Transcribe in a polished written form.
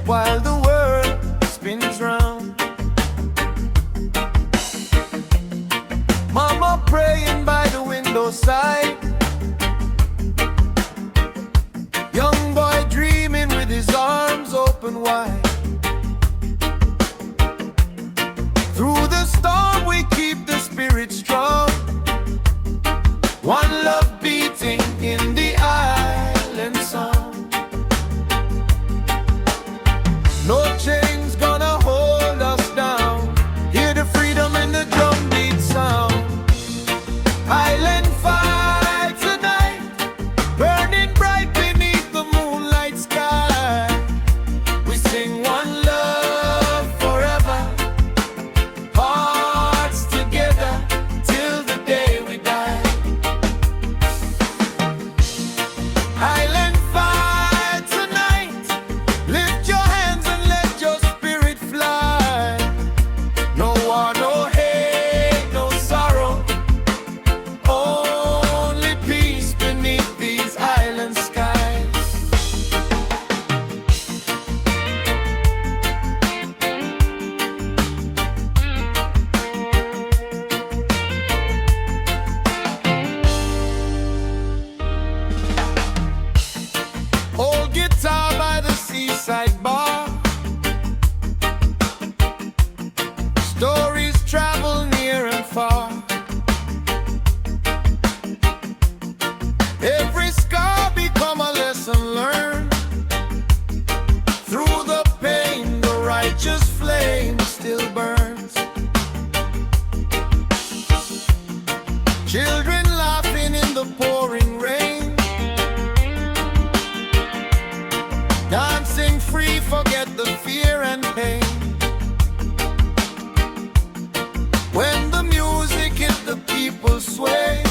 while the world spins round. Mama praying by the window side, young boy dreaming with his arms open wide. Through the storm we keep the spirit strong, one love beating in the island song. No chains gonna hold us down, hear the freedom in the drum beat sound. Island fire tonight, burning bright beneath the moonlight sky. We sing one love forever, hearts together till the day we die. Island fire tonight, lift your hands and let your spirit fly. No war, no hate, no sorrow, only peace beneath these island skies. Old guitar by the seaside bar, stories travel near and far. Every scar become a lesson learned. Through the pain, the righteous flame still burns. Children laughing in the pouring rain, dancing free, forget the fear and pain. When the music hit, the people sway,